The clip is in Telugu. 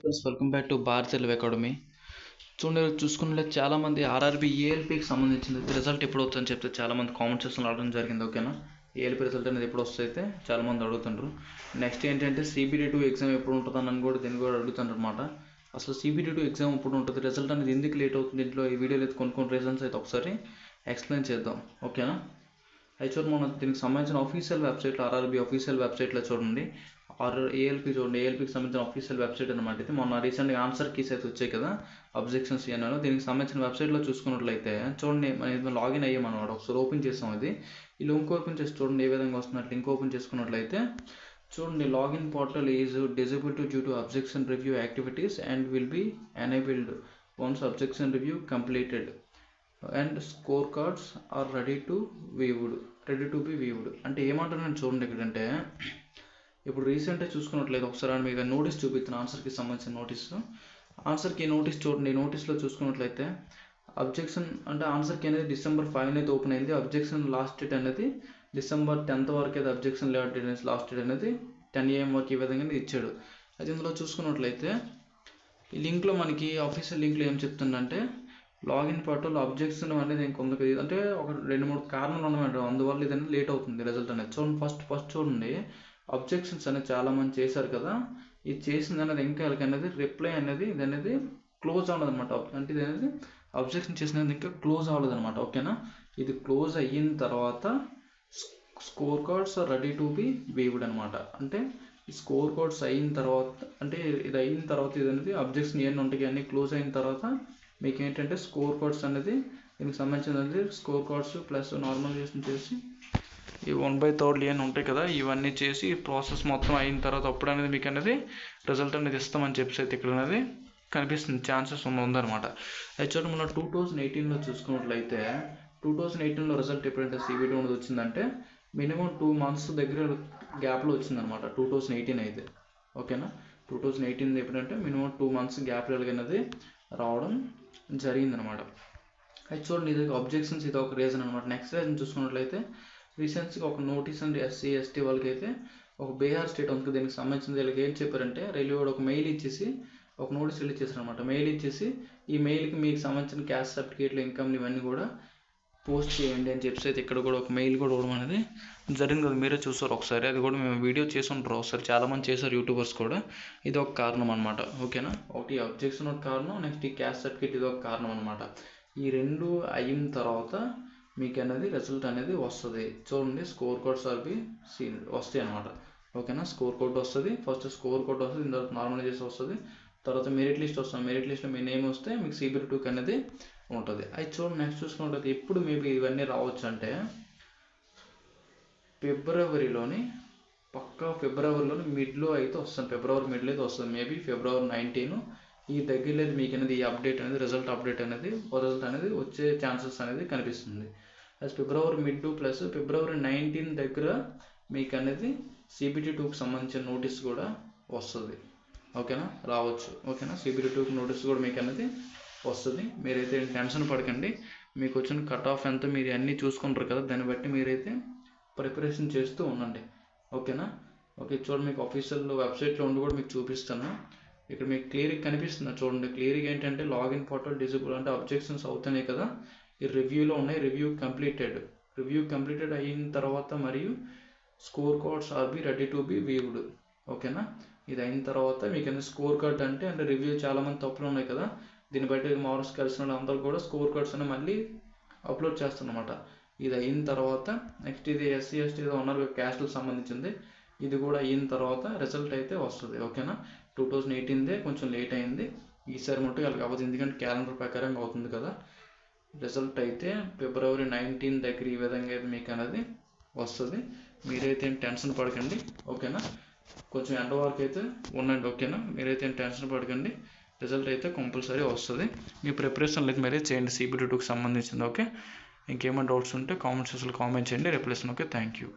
Friends welcome back to Bharat Telugu academy. చూడండి, చూసుకున్నట్లయితే చాలామంది ఆర్ఆర్బీ ఏఎల్పీకి సంబంధించిన రిజల్ట్ ఎప్పుడు వస్తుందని చెప్తే చాలామంది కామెంట్ సెక్షన్లో అడగడం జరిగింది. ఓకేనా, ఏఎల్పీ రిజల్ట్ అనేది ఎప్పుడు వస్తే అయితే చాలామంది అడుగుతుంటారు. నెక్స్ట్ ఏంటంటే CBD2 ఎగ్జామ్ ఎప్పుడు ఉంటుందని కూడా దీన్ని కూడా అడుగుతుంటారు అనమాట. అసలు CBD2 ఎగ్జామ్ ఎప్పుడు ఉంటుంది, రిజల్ట్ అనేది ఎందుకు లేట్ అవుతుంది, ఇంట్లో ఈ వీడియోలో అయితే కొన్ని రీజన్స్ అయితే ఒకసారి ఎక్స్ప్లెయిన్ చేద్దాం. ఓకేనా, అయితే చూడండి, మనం దీనికి సంబంధించిన ఆఫీషియల్ వెబ్సైట్లో ఆర్ఆర్బీ ఆఫీషియల్ వెబ్సైట్లో చూడండి, ఏఎల్పీ చూడండి, ఏఎల్పీకి సంబంధించిన ఆఫీషియల్ వెబ్సైట్ అనమాట. ఇది మొన్న రీసెంట్గా ఆన్సర్ కీస్ అయితే వచ్చాయి కదా, అబ్జెక్షన్స్ అన్నాను. దీనికి సంబంధించిన వెబ్సైట్లో చూసుకున్నట్లయితే చూడండి, మనం లాగిన్ అయ్యామన్నమాట. ఒకసారి ఓపెన్ చేసాం. ఇది ఈ లింక్ ఓపెన్ చేసి చూడండి ఏ విధంగా వస్తున్నట్టు. లింక్ ఓపెన్ చేసుకున్నట్లయితే చూడండి, login portal is disabled due to objection review activities and will be enabled once objection review completed and score cards are ready to be viewed. అంటే ఏమంటున్నాను చూడండి, ఎక్కడంటే ఇప్పుడు రీసెంట్గా చూసుకున్నట్లయితే ఒకసారి మీకు నోటీస్ చూపిస్తున్నాను, ఆన్సర్కి సంబంధించిన ఆన్సర్కి నోటీస్ చూడండి. నోటీస్లో చూసుకున్నట్లయితే అబ్జెక్షన్ అంటే ఆన్సర్కి అనేది December 5 అయితే ఓపెన్ అయింది. అబ్జెక్షన్ లాస్ట్ డేట్ అనేది December 10 వరకు అయితే అబ్జెక్షన్ లాస్ట్ డేట్ అనేది 10 AM వరకు ఈ విధంగా ఇచ్చాడు. అయితే ఇందులో చూసుకున్నట్లయితే ఈ లింక్లో మనకి ఆఫీషియల్ లింక్లో ఏం చెప్తుందంటే, లాగిన్ పోర్టల్ అబ్జెక్షన్ అనేది ఇంకొందరు అంటే ఒక 2-3 కారణాలు ఉన్నాయంట, అందువల్ల ఇది అనేది లేట్ అవుతుంది రిజల్ట్ అనేది. చూడండి, ఫస్ట్ చూడండి, అబ్జెక్షన్స్ అనేది చాలామంది చేశారు కదా, ఇది చేసింది అనేది ఇంకా అనేది రిప్లై అనేది ఇది అనేది క్లోజ్ అవ్వదు అనమాట. అంటే ఇది అనేది అబ్జెక్షన్ చేసినది ఇంకా క్లోజ్ అవ్వలేదు అనమాట. ఓకేనా, ఇది క్లోజ్ అయిన తర్వాత score cards are ready to be viewed అనమాట. అంటే ఈ స్కోర్ కార్డ్స్ అయిన తర్వాత, అంటే ఇది అయిన తర్వాత ఇది అనేది అబ్జెక్షన్ ఏమైనా ఉంటాయి అన్నీ క్లోజ్ అయిన తర్వాత మీకు ఏంటంటే స్కోర్ కార్డ్స్ అనేది దీనికి సంబంధించినది స్కోర్ కార్డ్స్ ప్లస్ నార్మలైజేషన్ చేసి ఈ 1/3 అని ఉంటాయి కదా, ఇవన్నీ చేసి ఈ ప్రాసెస్ మొత్తం అయిన తర్వాత అప్పుడు అనేది మీకు అనేది రిజల్ట్ అనేది ఇస్తామని చెప్పేసి అయితే ఇక్కడ అనేది కనిపిస్తుంది, ఛాన్సెస్ ఉందన్నమాట. యాక్చువల్గా మనం 2018లో చూసుకున్నట్లయితే 2018లో రిజల్ట్ ఎప్పుడంటే CBD అనేది వచ్చిందంటే మినిమం 2 months దగ్గర గ్యాప్లో వచ్చిందనమాట. 2018 అయితే ఓకేనా, 2018 ఎప్పుడంటే మినిమం 2 months గ్యాప్లో అనేది రావడం జరిగిందనమాట. అయితే చూడండి, ఇది అబ్జెక్షన్స్ ఇది ఒక రీజన్ అనమాట. నెక్స్ట్ రీజన్ చూసుకున్నట్లయితే రీసెంట్గా ఒక నోటీస్ అండి SC ST వాళ్ళకి అయితే ఒక బీహార్ స్టేట్ ఉంది, దీనికి సంబంధించిన వీళ్ళకి ఏం చెప్పారంటే రైల్వే ఒక మెయిల్ ఇచ్చేసి ఒక నోటీస్ రిలీజ్ చేశారు అనమాట. మెయిల్ ఇచ్చేసి ఈ మెయిల్కి మీకు సంబంధించిన క్యాస్ట్ సర్టిఫికేట్లు ఇన్కమ్ ఇవన్నీ కూడా పోస్ట్ చేయండి అని చెప్పేసి అయితే ఇక్కడ కూడా ఒక మెయిల్ కూడా ఇవ్వడం అనేది జరిగింది కదా, మీరే చూసారు ఒకసారి. అది కూడా మేము వీడియో చేసి ఉంటారు ఒకసారి, చాలామంది చేశారు యూట్యూబర్స్ కూడా. ఇది ఒక కారణం అనమాట. ఓకేనా, ఒకటి అబ్జెక్షన్ ఒక కారణం, నెక్స్ట్ ఈ క్యాస్ట్ సర్టిఫికేట్ ఇది ఒక కారణం అనమాట. ఈ రెండు అయిన తర్వాత మీకు అనేది రిజల్ట్ అనేది వస్తుంది. చూడండి, స్కోర్ కోడ్స్ అవి వస్తాయి అనమాట. ఓకేనా, స్కోర్ కోడ్ వస్తుంది, ఫస్ట్ స్కోర్ కోడ్ వస్తుంది, దీని తర్వాత నార్మలైజేషన్ వస్తుంది, తర్వాత మెరిట్ లిస్ట్ వస్తుంది. మెరిట్ లిస్ట్లో మీ నేమ్ వస్తే మీకు CBD2 అనేది ఉంటుంది. అయితే చూడండి, నెక్స్ట్ చూసుకున్నట్లయితే ఎప్పుడు మేబీ ఇవన్నీ రావచ్చు అంటే ఫిబ్రవరిలోని మిడ్లో అయితే వస్తుంది. ఫిబ్రవరి మిడ్లో అయితే వస్తుంది, మేబీ February 19 ఈ దగ్గరలో మీకు అనేది ఈ అప్డేట్ అనేది రిజల్ట్ అనేది వచ్చే ఛాన్సెస్ అనేది కనిపిస్తుంది. అది February మిడ్ ప్లస్ February 19 దగ్గర మీకు అనేది CBD2కి సంబంధించిన నోటీస్ కూడా వస్తుంది. ఓకేనా, రావచ్చు. ఓకేనా, CBD2కి నోటీస్ కూడా మీకు అనేది వస్తుంది. మీరైతే టెన్షన్ పడకండి, మీకు వచ్చిన కట్ ఆఫ్ ఎంత మీరు అన్నీ చూసుకుంటారు కదా, దాన్ని బట్టి మీరైతే ప్రిపరేషన్ చేస్తూ ఉండండి. ఓకేనా, ఓకే. చూడండి, మీకు అఫీషియల్ వెబ్సైట్లో ఉండి కూడా మీకు చూపిస్తాను. ఇక్కడ మీకు క్లియర్గా కనిపిస్తుంది చూడండి. క్లియర్గా ఏంటంటే లాగిన్ పోర్టల్ డిజేబుల్ అంటే అబ్జెక్షన్స్ అవుతున్నాయి కదా, ఈ రివ్యూలో ఉన్నాయి. రివ్యూ కంప్లీటెడ్ అయిన తర్వాత మరియు score cards are be ready to be viewed. ఓకేనా, ఇది అయిన తర్వాత మీకు అనేది స్కోర్ కార్డ్ అంటే రివ్యూ చాలామంది తప్పులు ఉన్నాయి కదా, దీన్ని బట్టి మార్క్స్ కలిసిన అందరూ కూడా స్కోర్ కార్డ్స్ అని మళ్ళీ అప్లోడ్ చేస్తారన్నమాట. ఇది అయిన తర్వాత నెక్స్ట్ ఇది SC ST ఉన్నారు క్యాస్ట్కి సంబంధించింది, ఇది కూడా అయిన తర్వాత రిజల్ట్ అయితే వస్తుంది. ఓకేనా, 2018దే కొంచెం లేట్ అయింది, ఈసారి మటుకు వాళ్ళకి అవ్వదు, ఎందుకంటే క్యాలెండర్ ప్రకారం అవుతుంది కదా. రిజల్ట్ అయితే February 19 దగ్గర ఈ విధంగా అయితే మీకు అనేది వస్తుంది. మీరైతే టెన్షన్ పడకండి. ఓకేనా, కొంచెం ఎండ వరకు అయితే ఉండండి. ఓకేనా, మీరైతే టెన్షన్ పడకండి, రిజల్ట్ అయితే కంపల్సరీ వస్తుంది. మీ ప్రిపరేషన్ అయితే మీరే చేయండి CBD2కి సంబంధించింది. ఓకే, ఇంకేమైనా డౌట్స్ ఉంటే కామెంట్ సెక్షన్లో కామెంట్ చేయండి, రిప్లై ఇస్తాను. Okay, thank you.